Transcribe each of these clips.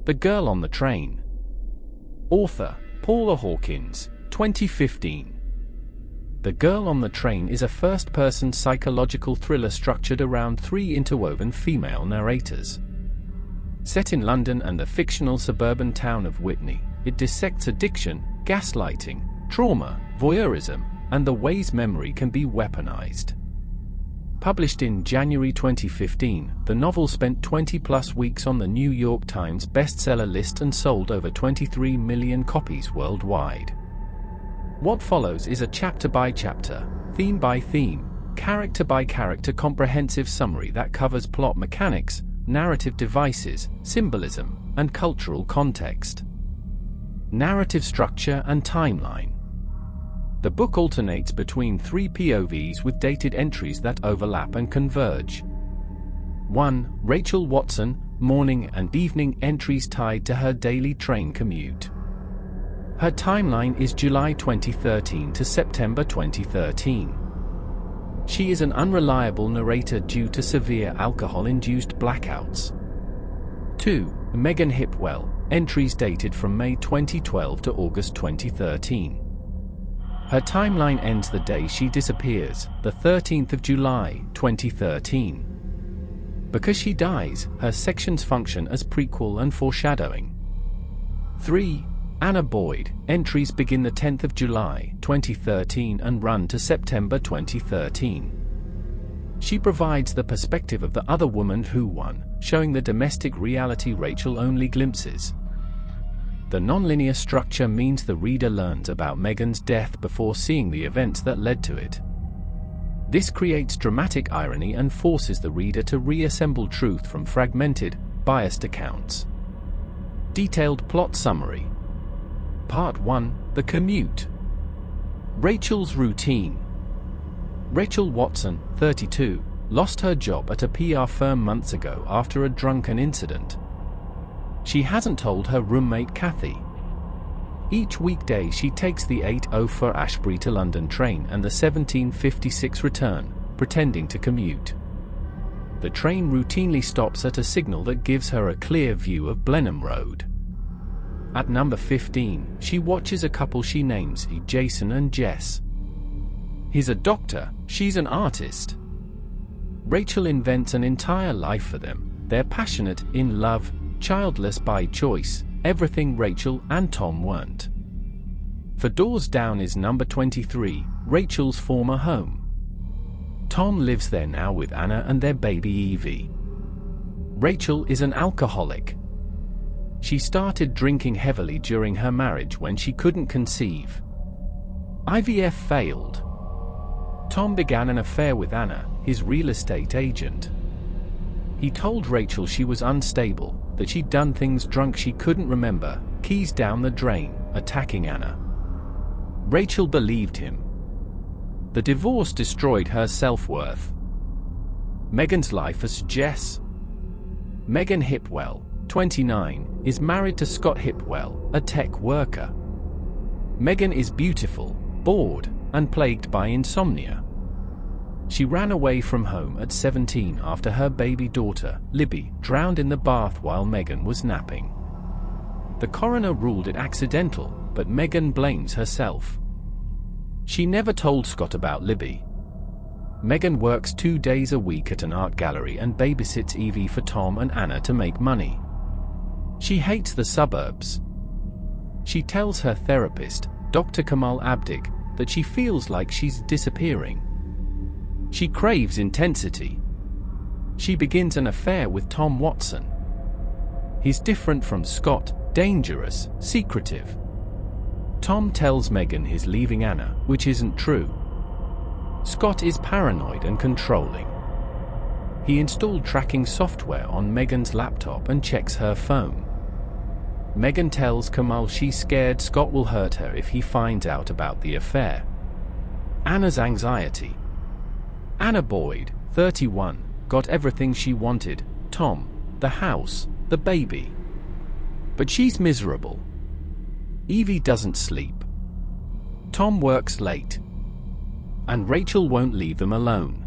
The Girl on the Train. Author, Paula Hawkins, 2015. The Girl on the Train is a first-person psychological thriller structured around three interwoven female narrators. Set in London and the fictional suburban town of Witney, it dissects addiction, gaslighting, trauma, voyeurism, and the ways memory can be weaponized. Published in January 2015, the novel spent 20-plus weeks on the New York Times bestseller list and sold over 23 million copies worldwide. What follows is a chapter-by-chapter, theme-by-theme, character-by-character comprehensive summary that covers plot mechanics, narrative devices, symbolism, and cultural context. Narrative structure and timeline. The book alternates between three POVs with dated entries that overlap and converge. 1. Rachel Watson, morning and evening entries tied to her daily train commute. Her timeline is July 2013 to September 2013. She is an unreliable narrator due to severe alcohol-induced blackouts. 2. Megan Hipwell, entries dated from May 2012 to August 2013. Her timeline ends the day she disappears, the 13th of July, 2013. Because she dies, her sections function as prequel and foreshadowing. 3. Anna Boyd, entries begin the 10th of July, 2013 and run to September 2013. She provides the perspective of the other woman who won, showing the domestic reality Rachel only glimpses. The nonlinear structure means the reader learns about Megan's death before seeing the events that led to it. This creates dramatic irony and forces the reader to reassemble truth from fragmented, biased accounts. Detailed plot summary. Part 1: The Commute. Rachel's routine. Rachel Watson, 32, lost her job at a PR firm months ago after a drunken incident. She hasn't told her roommate Kathy. Each weekday she takes the 8:04 Ashbury to London train and the 17:56 return, pretending to commute. The train routinely stops at a signal that gives her a clear view of Blenheim Road. At number 15, she watches a couple she names Jason and Jess. He's a doctor, she's an artist. Rachel invents an entire life for them. They're passionate, in love, childless by choice, everything Rachel and Tom weren't. For Doors Down is number 23, Rachel's former home. Tom lives there now with Anna and their baby Evie. Rachel is an alcoholic. She started drinking heavily during her marriage when she couldn't conceive. IVF failed. Tom began an affair with Anna, his real estate agent. He told Rachel she was unstable, that she'd done things drunk she couldn't remember, keys down the drain, attacking Anna. Rachel believed him. The divorce destroyed her self-worth. Megan's life as Jess. Megan Hipwell, 29, is married to Scott Hipwell, a tech worker. Megan is beautiful, bored, and plagued by insomnia. She ran away from home at 17 after her baby daughter, Libby, drowned in the bath while Megan was napping. The coroner ruled it accidental, but Megan blames herself. She never told Scott about Libby. Megan works 2 days a week at an art gallery and babysits Evie for Tom and Anna to make money. She hates the suburbs. She tells her therapist, Dr. Kamal Abdig, that she feels like she's disappearing. She craves intensity. She begins an affair with Tom Watson. He's different from Scott, dangerous, secretive. Tom tells Megan he's leaving Anna, which isn't true. Scott is paranoid and controlling. He installed tracking software on Megan's laptop and checks her phone. Megan tells Kamal she's scared Scott will hurt her if he finds out about the affair. Anna's anxiety. Anna Boyd, 31, got everything she wanted: Tom, the house, the baby. But she's miserable. Evie doesn't sleep. Tom works late. And Rachel won't leave them alone.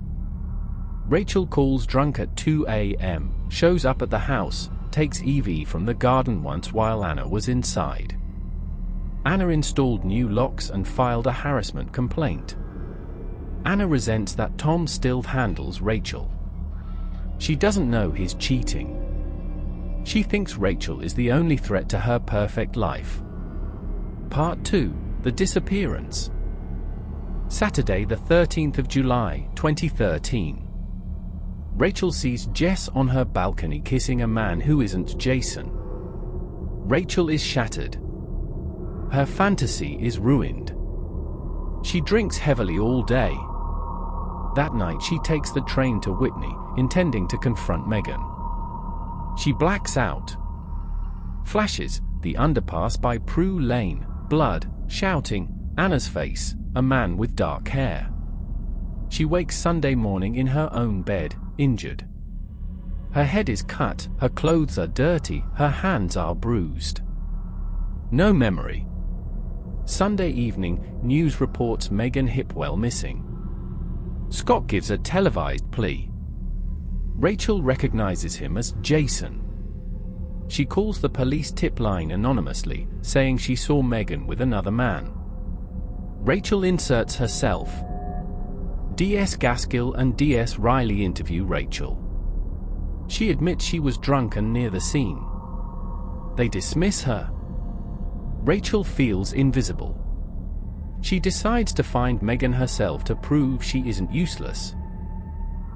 Rachel calls drunk at 2 a.m., shows up at the house, takes Evie from the garden once while Anna was inside. Anna installed new locks and filed a harassment complaint. Anna resents that Tom still handles Rachel. She doesn't know he's cheating. She thinks Rachel is the only threat to her perfect life. Part 2: The Disappearance. Saturday, the 13th of July, 2013. Rachel sees Jess on her balcony kissing a man who isn't Jason. Rachel is shattered. Her fantasy is ruined. She drinks heavily all day. That night she takes the train to Whitney, intending to confront Megan. She blacks out. Flashes: the underpass by Prue Lane, blood, shouting, Anna's face, a man with dark hair. She wakes Sunday morning in her own bed, injured. Her head is cut, her clothes are dirty, her hands are bruised. No memory. Sunday evening, news reports Megan Hipwell missing. Scott gives a televised plea. Rachel recognizes him as Jason. She calls the police tip line anonymously, saying she saw Megan with another man. Rachel inserts herself. D.S. Gaskill and D.S. Riley interview Rachel. She admits she was drunk and near the scene. They dismiss her. Rachel feels invisible. She decides to find Megan herself to prove she isn't useless.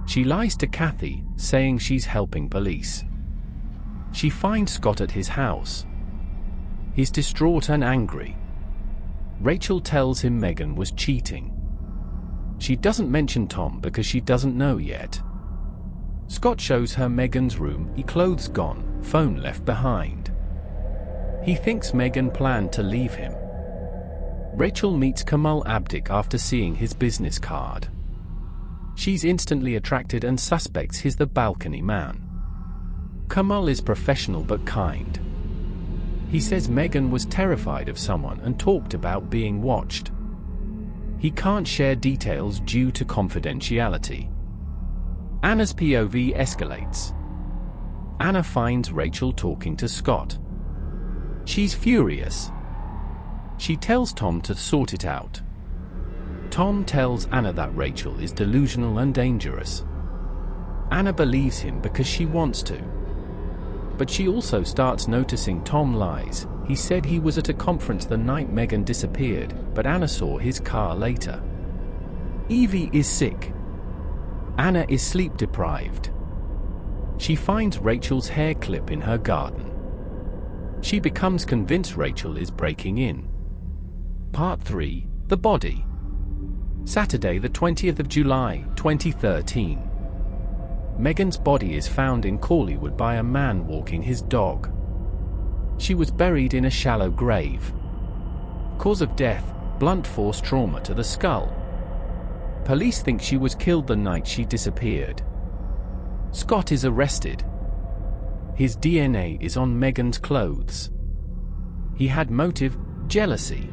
She lies to Kathy, saying she's helping police. She finds Scott at his house. He's distraught and angry. Rachel tells him Megan was cheating. She doesn't mention Tom because she doesn't know yet. Scott shows her Megan's room, clothes gone, phone left behind. He thinks Megan planned to leave him. Rachel meets Kamal Abdic after seeing his business card. She's instantly attracted and suspects he's the balcony man. Kamal is professional but kind. He says Megan was terrified of someone and talked about being watched. He can't share details due to confidentiality. Anna's POV escalates. Anna finds Rachel talking to Scott. She's furious. She tells Tom to sort it out. Tom tells Anna that Rachel is delusional and dangerous. Anna believes him because she wants to. But she also starts noticing Tom lies. He said he was at a conference the night Megan disappeared, but Anna saw his car later. Evie is sick. Anna is sleep deprived. She finds Rachel's hair clip in her garden. She becomes convinced Rachel is breaking in. Part 3: The Body. Saturday, the 20th of July, 2013. Megan's body is found in Corleywood by a man walking his dog. She was buried in a shallow grave. Cause of death: blunt force trauma to the skull. Police think she was killed the night she disappeared. Scott is arrested. His DNA is on Megan's clothes. He had motive: jealousy.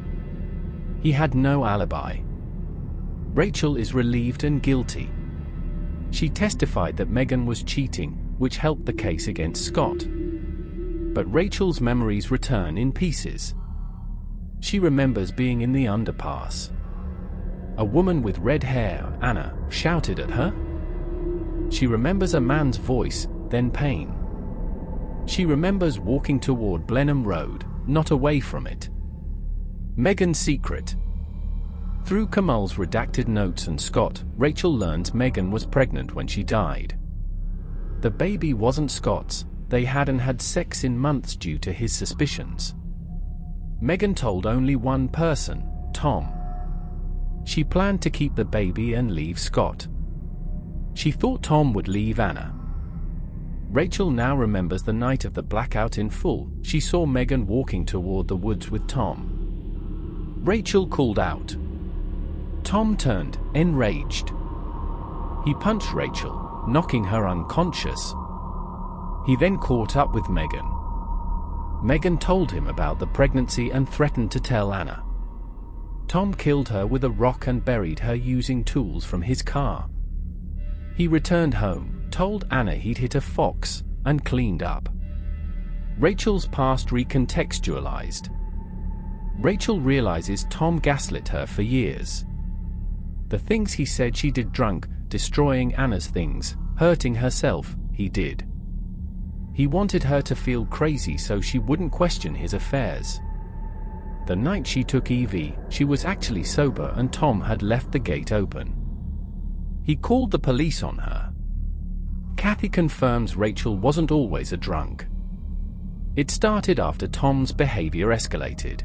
He had no alibi. Rachel is relieved and guilty. She testified that Megan was cheating, which helped the case against Scott. But Rachel's memories return in pieces. She remembers being in the underpass. A woman with red hair, Anna, shouted at her. She remembers a man's voice, then pain. She remembers walking toward Blenheim Road, not away from it. Megan's secret. Through Kamal's redacted notes and Scott, Rachel learns Megan was pregnant when she died. The baby wasn't Scott's. They hadn't had sex in months due to his suspicions. Megan told only one person, Tom. She planned to keep the baby and leave Scott. She thought Tom would leave Anna. Rachel now remembers the night of the blackout in full. She saw Megan walking toward the woods with Tom. Rachel called out. Tom turned, enraged. He punched Rachel, knocking her unconscious. He then caught up with Megan. Megan told him about the pregnancy and threatened to tell Anna. Tom killed her with a rock and buried her using tools from his car. He returned home, told Anna he'd hit a fox, and cleaned up. Rachel's past recontextualized. Rachel realizes Tom gaslit her for years. The things he said she did drunk, destroying Anna's things, hurting herself, he did. He wanted her to feel crazy so she wouldn't question his affairs. The night she took Evie, she was actually sober and Tom had left the gate open. He called the police on her. Kathy confirms Rachel wasn't always a drunk. It started after Tom's behavior escalated.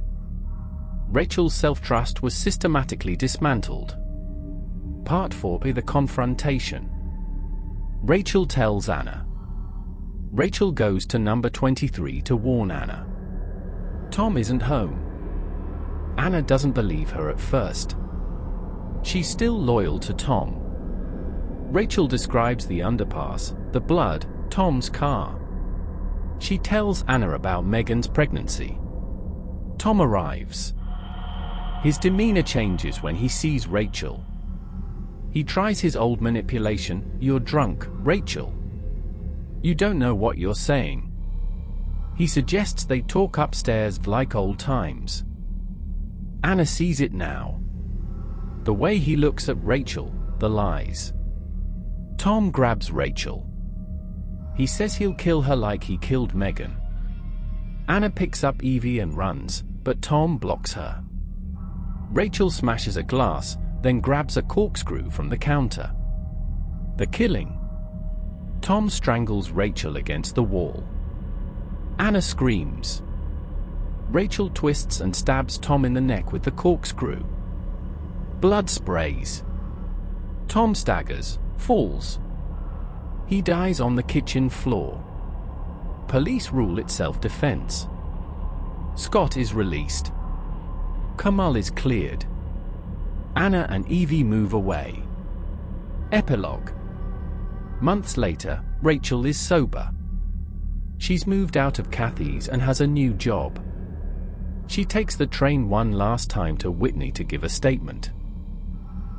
Rachel's self-trust was systematically dismantled. Part 4: The Confrontation. Rachel tells Anna. Rachel goes to number 23 to warn Anna. Tom isn't home. Anna doesn't believe her at first. She's still loyal to Tom. Rachel describes the underpass, the blood, Tom's car. She tells Anna about Megan's pregnancy. Tom arrives. His demeanor changes when he sees Rachel. He tries his old manipulation. "You're drunk, Rachel. You don't know what you're saying." He suggests they talk upstairs like old times. Anna sees it now. The way he looks at Rachel, the lies. Tom grabs Rachel. He says he'll kill her like he killed Megan. Anna picks up Evie and runs, but Tom blocks her. Rachel smashes a glass, then grabs a corkscrew from the counter. The killing. Tom strangles Rachel against the wall. Anna screams. Rachel twists and stabs Tom in the neck with the corkscrew. Blood sprays. Tom staggers, falls. He dies on the kitchen floor. Police rule it self-defense. Scott is released. Kamal is cleared. Anna and Evie move away. Epilogue. Months later, Rachel is sober. She's moved out of Kathy's and has a new job. She takes the train one last time to Whitney to give a statement.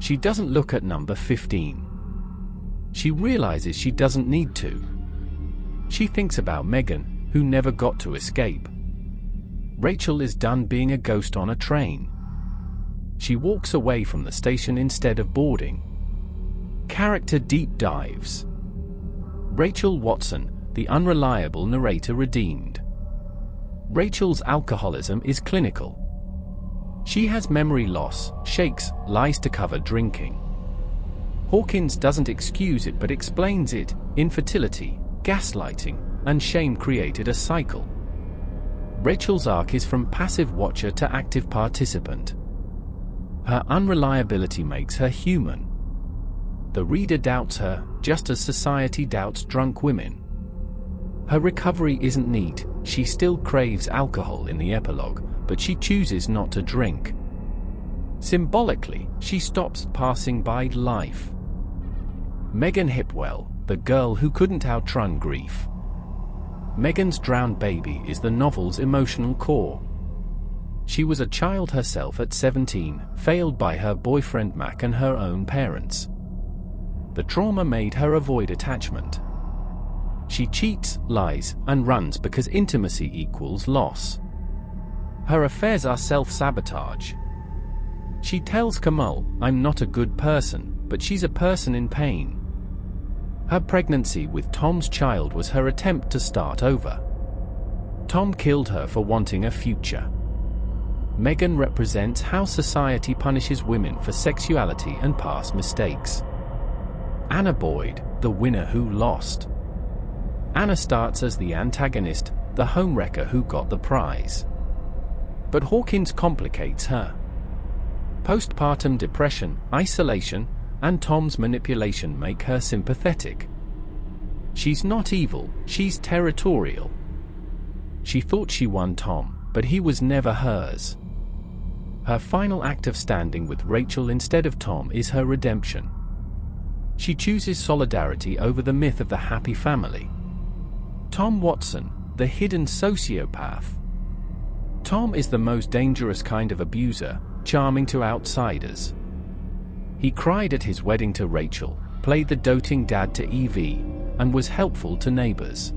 She doesn't look at number 15. She realizes she doesn't need to. She thinks about Megan, who never got to escape. Rachel is done being a ghost on a train. She walks away from the station instead of boarding. Character deep dives. Rachel Watson, the unreliable narrator redeemed. Rachel's alcoholism is clinical. She has memory loss, shakes, lies to cover drinking. Hawkins doesn't excuse it but explains it. Infertility, gaslighting, and shame created a cycle. Rachel's arc is from passive watcher to active participant. Her unreliability makes her human. The reader doubts her, just as society doubts drunk women. Her recovery isn't neat. She still craves alcohol in the epilogue, but she chooses not to drink. Symbolically, she stops passing by life. Megan Hipwell, the girl who couldn't outrun grief. Megan's drowned baby is the novel's emotional core. She was a child herself at 17, failed by her boyfriend Mac and her own parents. The trauma made her avoid attachment. She cheats, lies, and runs because intimacy equals loss. Her affairs are self-sabotage. She tells Kamal, "I'm not a good person," but she's a person in pain. Her pregnancy with Tom's child was her attempt to start over. Tom killed her for wanting a future. Megan represents how society punishes women for sexuality and past mistakes. Anna Boyd, the winner who lost. Anna starts as the antagonist, the homewrecker who got the prize. But Hawkins complicates her. Postpartum depression, isolation, and Tom's manipulation make her sympathetic. She's not evil, she's territorial. She thought she won Tom, but he was never hers. Her final act of standing with Rachel instead of Tom is her redemption. She chooses solidarity over the myth of the happy family. Tom Watson, the hidden sociopath. Tom is the most dangerous kind of abuser, charming to outsiders. He cried at his wedding to Rachel, played the doting dad to Evie, and was helpful to neighbors.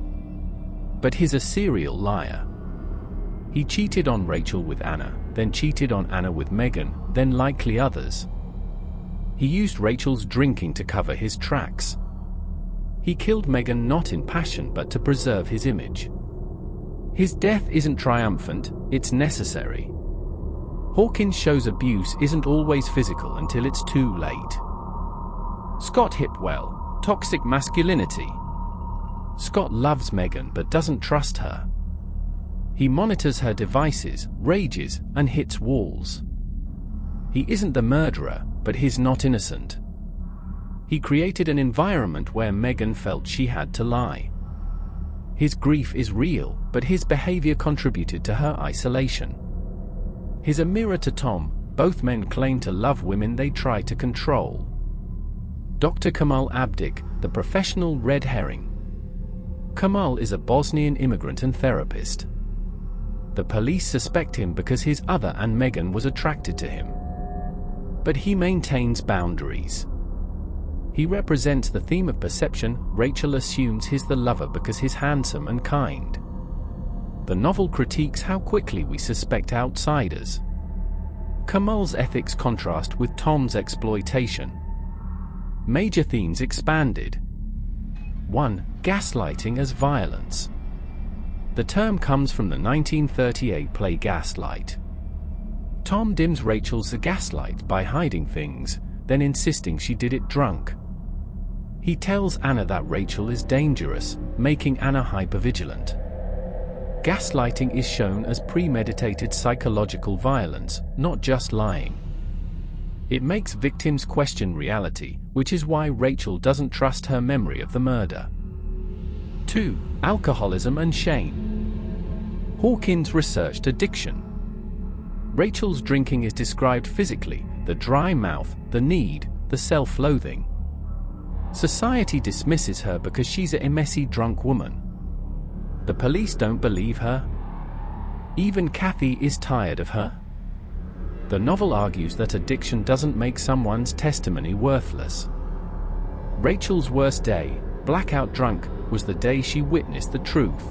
But he's a serial liar. He cheated on Rachel with Anna, then cheated on Anna with Megan, then likely others. He used Rachel's drinking to cover his tracks. He killed Megan not in passion but to preserve his image. His death isn't triumphant, it's necessary. Hawkins shows abuse isn't always physical until it's too late. Scott Hipwell, toxic masculinity. Scott loves Megan but doesn't trust her. He monitors her devices, rages, and hits walls. He isn't the murderer, but he's not innocent. He created an environment where Megan felt she had to lie. His grief is real, but his behavior contributed to her isolation. He's a mirror to Tom. Both men claim to love women they try to control. Dr. Kemal Abdik, the professional red herring. Kemal is a Bosnian immigrant and therapist. The police suspect him because his other and Megan was attracted to him. But he maintains boundaries. He represents the theme of perception. Rachel assumes he's the lover because he's handsome and kind. The novel critiques how quickly we suspect outsiders. Kemal's ethics contrast with Tom's exploitation. Major themes expanded. 1. Gaslighting as violence. The term comes from the 1938 play Gaslight. Tom dims Rachel's gaslight by hiding things, then insisting she did it drunk. He tells Anna that Rachel is dangerous, making Anna hypervigilant. Gaslighting is shown as premeditated psychological violence, not just lying. It makes victims question reality, which is why Rachel doesn't trust her memory of the murder. 2. Alcoholism and shame. Hawkins researched addiction. Rachel's drinking is described physically: the dry mouth, the need, the self-loathing. Society dismisses her because she's a messy drunk woman. The police don't believe her. Even Kathy is tired of her. The novel argues that addiction doesn't make someone's testimony worthless. Rachel's worst day, blackout drunk, was the day she witnessed the truth.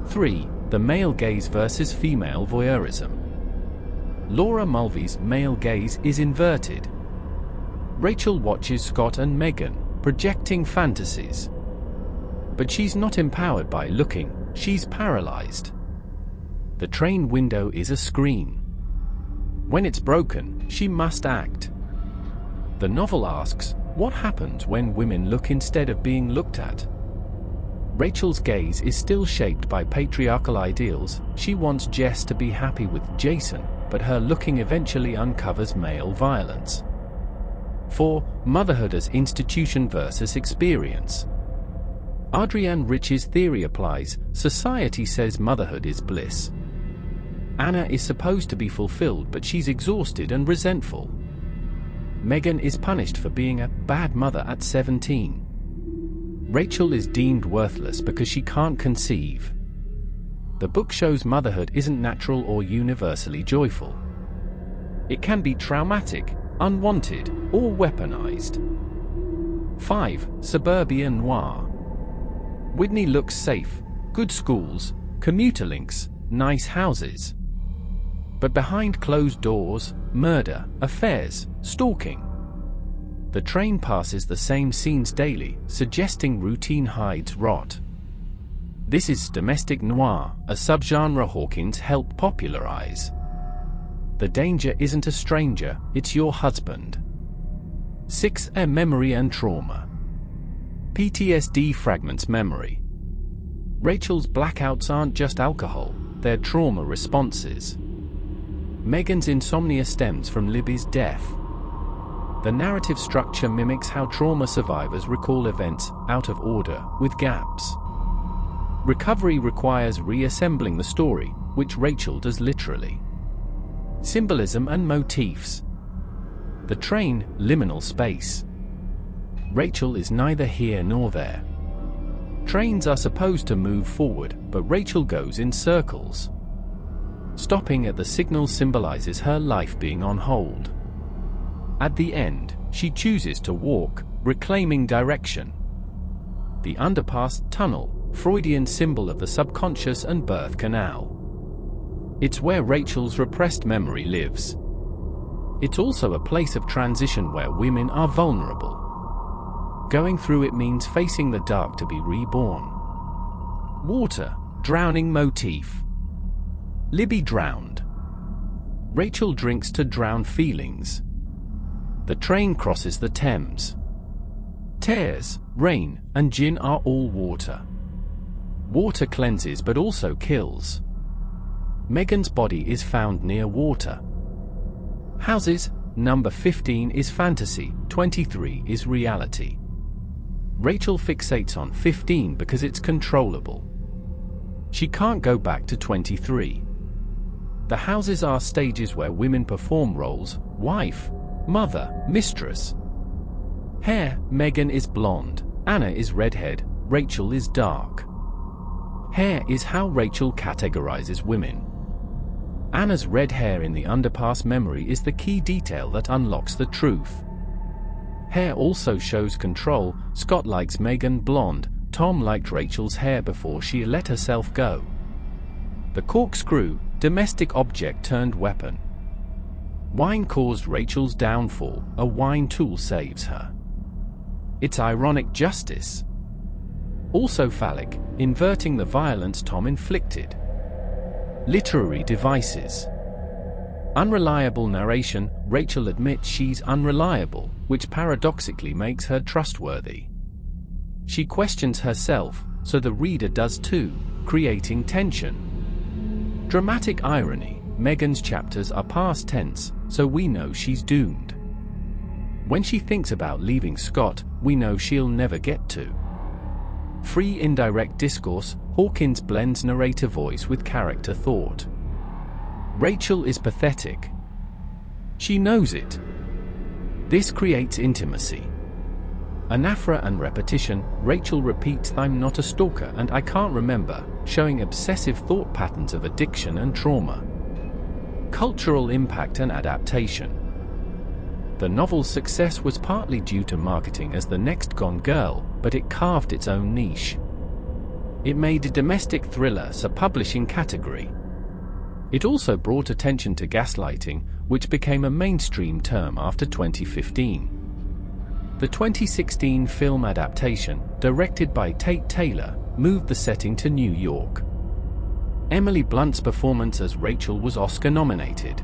3. The male gaze versus female voyeurism. Laura Mulvey's male gaze is inverted. Rachel watches Scott and Megan, projecting fantasies. But she's not empowered by looking, she's paralyzed. The train window is a screen. When it's broken, she must act. The novel asks, what happens when women look instead of being looked at? Rachel's gaze is still shaped by patriarchal ideals. She wants Jess to be happy with Jason, but her looking eventually uncovers male violence. 4. Motherhood as institution versus experience. Adrienne Rich's theory applies. Society says motherhood is bliss. Anna is supposed to be fulfilled, but she's exhausted and resentful. Megan is punished for being a bad mother at 17. Rachel is deemed worthless because she can't conceive. The book shows motherhood isn't natural or universally joyful. It can be traumatic, unwanted, or weaponized. 5. Suburban noir. Whitney looks safe, good schools, commuter links, nice houses. But behind closed doors, murder, affairs, stalking. The train passes the same scenes daily, suggesting routine hides rot. This is domestic noir, a subgenre Hawkins helped popularize. The danger isn't a stranger, it's your husband. 6. Memory and trauma. PTSD fragments memory. Rachel's blackouts aren't just alcohol, they're trauma responses. Megan's insomnia stems from Libby's death. The narrative structure mimics how trauma survivors recall events, out of order, with gaps. Recovery requires reassembling the story, which Rachel does literally. Symbolism and motifs. The train, liminal space. Rachel is neither here nor there. Trains are supposed to move forward, but Rachel goes in circles. Stopping at the signal symbolizes her life being on hold. At the end, she chooses to walk, reclaiming direction. The underpass, tunnel, Freudian symbol of the subconscious and birth canal. It's where Rachel's repressed memory lives. It's also a place of transition where women are vulnerable. Going through it means facing the dark to be reborn. Water, drowning motif. Libby drowned. Rachel drinks to drown feelings. The train crosses the Thames. Tears, rain, and gin are all water. Water cleanses but also kills. Megan's body is found near water. Houses, number 15 is fantasy, 23 is reality. Rachel fixates on 15 because it's controllable. She can't go back to 23. The houses are stages where women perform roles: wife, mother, mistress. Hair, Megan is blonde, Anna is redhead, Rachel is dark. Hair is how Rachel categorizes women. Anna's red hair in the Underpass memory is the key detail that unlocks the truth. Hair also shows control. Scott likes Megan blonde, Tom liked Rachel's hair before she let herself go. The corkscrew, domestic object turned weapon. Wine caused Rachel's downfall, a wine tool saves her. It's ironic justice. Also phallic, inverting the violence Tom inflicted. Literary devices. Unreliable narration, Rachel admits she's unreliable, which paradoxically makes her trustworthy. She questions herself, so the reader does too, creating tension. Dramatic irony, Megan's chapters are past tense, so we know she's doomed. When she thinks about leaving Scott, we know she'll never get to. Free indirect discourse, Hawkins blends narrator voice with character thought. Rachel is pathetic. She knows it. This creates intimacy. Anaphora and repetition, Rachel repeats "I'm not a stalker and I can't remember," showing obsessive thought patterns of addiction and trauma. Cultural impact and adaptation. The novel's success was partly due to marketing as the next Gone Girl, but it carved its own niche. It made a domestic thriller a publishing category. It also brought attention to gaslighting, which became a mainstream term after 2015. The 2016 film adaptation, directed by Tate Taylor, moved the setting to New York. Emily Blunt's performance as Rachel was Oscar-nominated.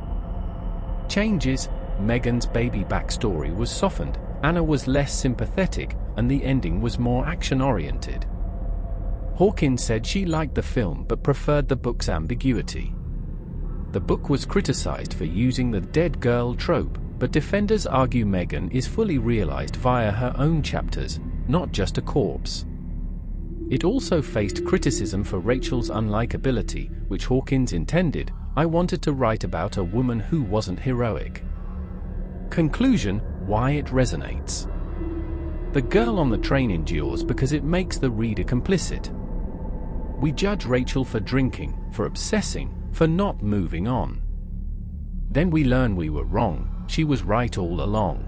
Changes: Megan's baby backstory was softened, Anna was less sympathetic, and the ending was more action-oriented. Hawkins said she liked the film but preferred the book's ambiguity. The book was criticized for using the dead girl trope, but defenders argue Megan is fully realized via her own chapters, not just a corpse. It also faced criticism for Rachel's unlikability, which Hawkins intended. "I wanted to write about a woman who wasn't heroic." Conclusion: why it resonates. The girl on the train endures because it makes the reader complicit. We judge Rachel for drinking, for obsessing, for not moving on. Then we learn we were wrong, she was right all along.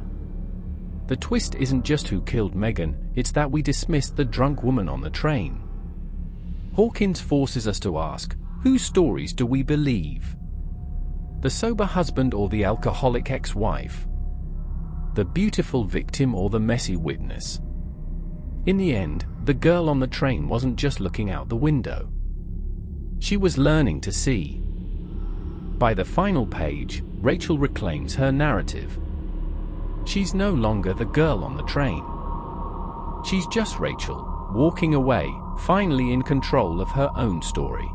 The twist isn't just who killed Megan, it's that we dismissed the drunk woman on the train. Hawkins forces us to ask, whose stories do we believe? The sober husband or the alcoholic ex-wife? The beautiful victim or the messy witness? In the end, the girl on the train wasn't just looking out the window. She was learning to see. By the final page, Rachel reclaims her narrative. She's no longer the girl on the train. She's just Rachel, walking away, finally in control of her own story.